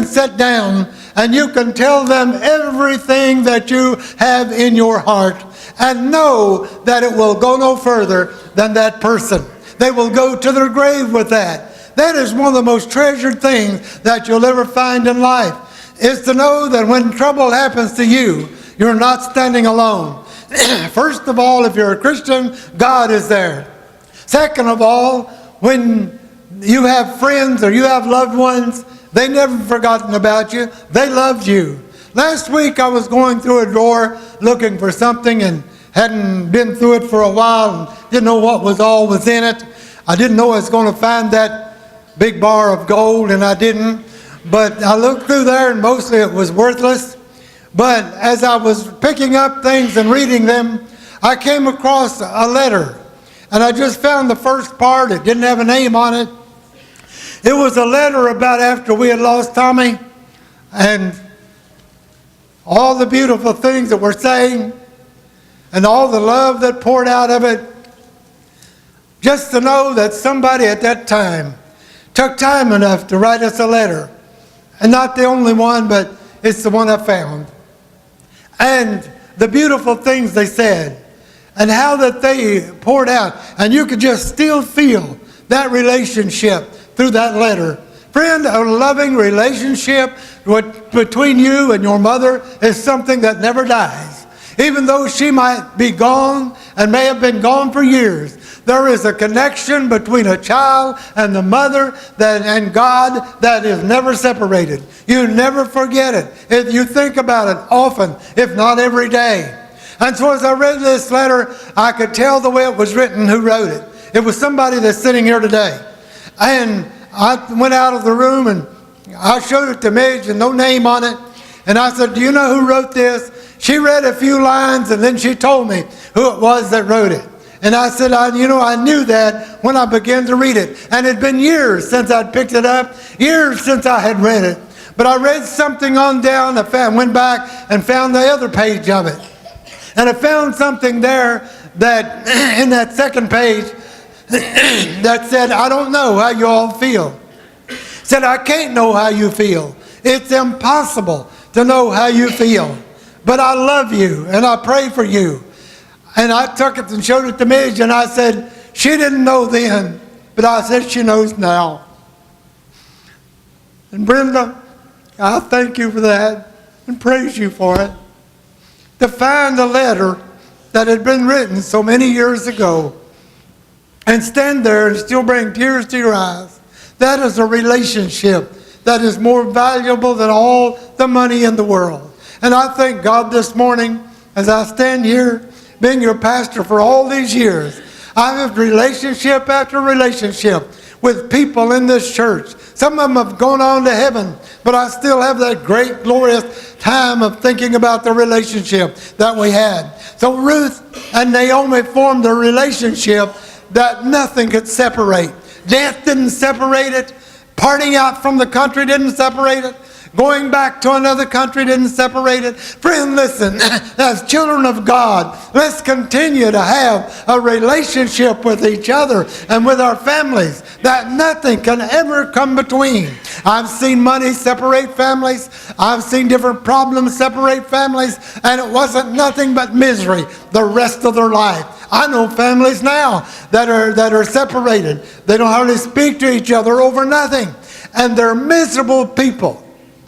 sit down and you can tell them everything that you have in your heart and know that it will go no further than that person. They will go to their grave with that. That is one of the most treasured things that you'll ever find in life, is to know that when trouble happens to you, you're not standing alone. First of all, if you're a Christian, God is there. Second of all, when you have friends or you have loved ones, they never forgotten about you. They loved you. Last week I was going through a drawer looking for something and hadn't been through it for a while and didn't know what was in it. I didn't know I was going to find that big bar of gold, and I didn't. But I looked through there and mostly it was worthless. But as I was picking up things and reading them, I came across a letter. And I just found the first part. It didn't have a name on it. It was a letter about after we had lost Tommy and all the beautiful things that we're saying and all the love that poured out of it. Just to know that somebody at that time took time enough to write us a letter. And not the only one, but it's the one I found. And the beautiful things they said and how that they poured out. And you could just still feel that relationship through that letter. Friend, a loving relationship between you and your mother is something that never dies. Even though she might be gone and may have been gone for years, there is a connection between a child and the mother and God that is never separated. You never forget it. If you think about it often, if not every day. And so as I read this letter, I could tell the way it was written who wrote it. It was somebody that's sitting here today. And I went out of the room and I showed it to Midge and no name on it. And I said, do you know who wrote this? She read a few lines and then she told me who it was that wrote it. And I said, I knew that when I began to read it. And it had been years since I'd picked it up, years since I had read it. But I read something on down, went back and found the other page of it. And I found something there that, in that second page, that said, I don't know how you all feel. Said, I can't know how you feel. It's impossible to know how you feel. But I love you and I pray for you. And I took it and showed it to Midge and I said, she didn't know then, but I said she knows now. And Brenda, I thank you for that and praise you for it. To find a letter that had been written so many years ago and stand there and still bring tears to your eyes, that is a relationship that is more valuable than all the money in the world. And I thank God this morning as I stand here being your pastor for all these years. I have relationship after relationship with people in this church. Some of them have gone on to heaven, but I still have that great glorious time of thinking about the relationship that we had. So Ruth and Naomi formed a relationship that nothing could separate. Death didn't separate it. Parting out from the country didn't separate it. Going back to another country didn't separate it. Friend, listen, as children of God, let's continue to have a relationship with each other and with our families that nothing can ever come between. I've seen money separate families. I've seen different problems separate families, and it wasn't nothing but misery the rest of their life. I know families now that are separated. They don't hardly speak to each other over nothing, and they're miserable people.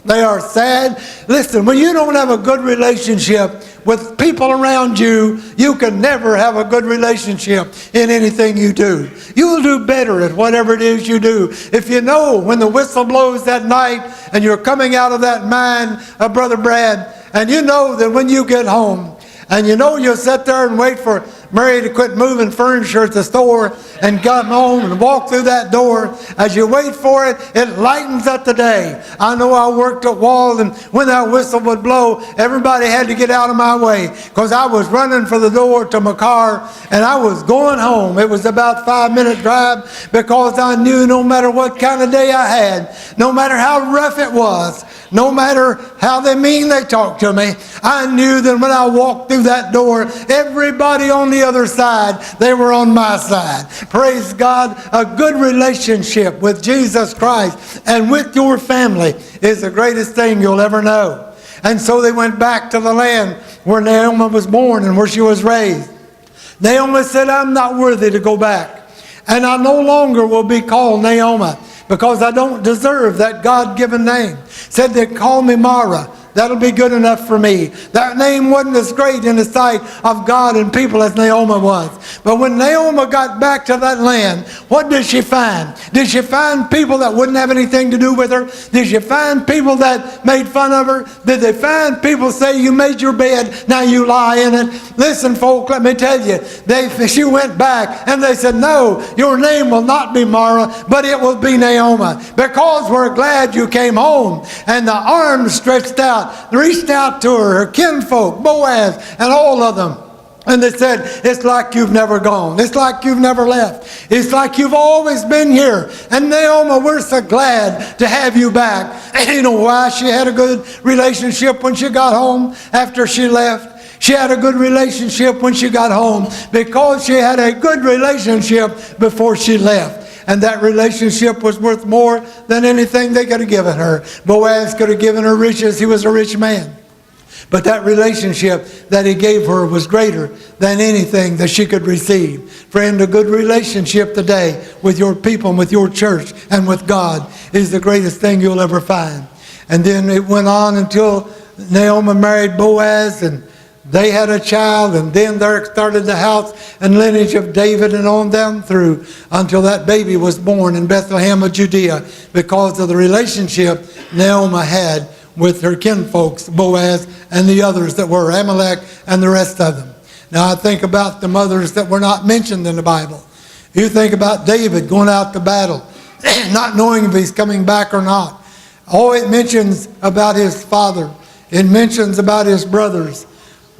They are sad. Listen, when you don't have a good relationship with people around you, you can never have a good relationship in anything you do. You'll do better at whatever it is you do. If you know when the whistle blows that night and you're coming out of that mine, Brother Brad, and you know that when you get home, and you know you'll sit there and wait for Mary to quit moving furniture at the store and come home and walk through that door. As you wait for it, it lightens up the day. I know I worked at Wall, and when that whistle would blow, everybody had to get out of my way because I was running for the door to my car and I was going home. It was about a 5-minute drive because I knew no matter what kind of day I had, no matter how rough it was, No matter how mean they talked to me, I knew that when I walked through that door, everybody on the other side, they were on my side. Praise God. A good relationship with Jesus Christ and with your family is the greatest thing you'll ever know. And so they went back to the land where Naomi was born and where she was raised. Naomi said, I'm not worthy to go back. And I no longer will be called Naomi, because I don't deserve that God-given name. Said they call me Mara. That'll be good enough for me. That name wasn't as great in the sight of God and people as Naomi was. But when Naomi got back to that land, what did she find? Did she find people that wouldn't have anything to do with her? Did she find people that made fun of her? Did they find people say, you made your bed, now you lie in it? Listen, folk, let me tell you. She went back and they said, no, your name will not be Mara, but it will be Naomi, because we're glad you came home. And the arms stretched out, reached out to her kinfolk, Boaz, and all of them. And they said, it's like you've never gone. It's like you've never left. It's like you've always been here. And Naomi, we're so glad to have you back. And you know why she had a good relationship when she got home after she left? She had a good relationship when she got home because she had a good relationship before she left. And that relationship was worth more than anything they could have given her. Boaz could have given her riches. He was a rich man. But that relationship that he gave her was greater than anything that she could receive. Friend, a good relationship today with your people and with your church and with God is the greatest thing you'll ever find. And then it went on until Naomi married Boaz, and they had a child, and then there started the house and lineage of David and on down through until that baby was born in Bethlehem of Judea, because of the relationship Naomi had with her kinfolks, Boaz and the others that were Amalek and the rest of them. Now I think about the mothers that were not mentioned in the Bible. You think about David going out to battle, not knowing if he's coming back or not. Oh, it mentions about his father. It mentions about his brothers.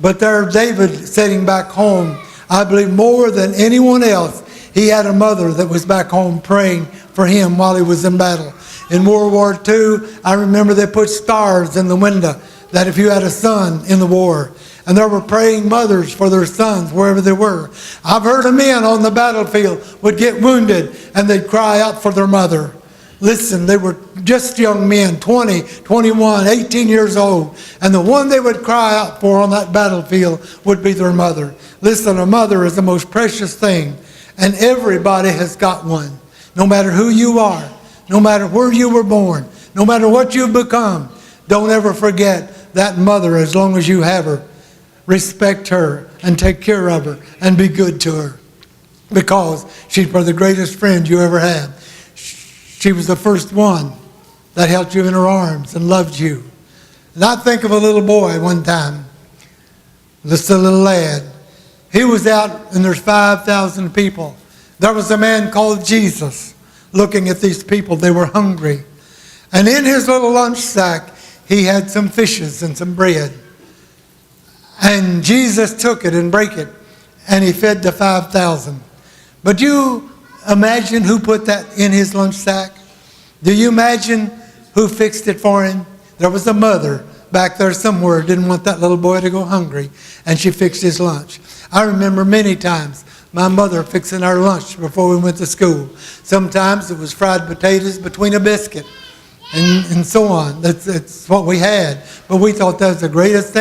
But there David sitting back home, I believe more than anyone else, he had a mother that was back home praying for him while he was in battle. In World War II, I remember they put stars in the window that if you had a son in the war, and there were praying mothers for their sons wherever they were. I've heard of men on the battlefield would get wounded and they'd cry out for their mother. Listen, they were just young men, 20, 21, 18 years old. And the one they would cry out for on that battlefield would be their mother. Listen, a mother is the most precious thing. And everybody has got one. No matter who you are, no matter where you were born, no matter what you've become, don't ever forget that mother as long as you have her. Respect her and take care of her and be good to her, because she's the greatest friend you ever had. She was the first one that held you in her arms and loved you. And I think of a little boy one time, just a little lad. He was out and there's 5,000 people. There was a man called Jesus looking at these people. They were hungry. And in his little lunch sack, he had some fishes and some bread. And Jesus took it and broke it, and he fed the 5,000. But you imagine who put that in his lunch sack? Do you imagine who fixed it for him? There was a mother back there somewhere didn't want that little boy to go hungry, and she fixed his lunch. I remember many times my mother fixing our lunch before we went to school. Sometimes it was fried potatoes between a biscuit and so on. That's what we had. But we thought that was the greatest thing.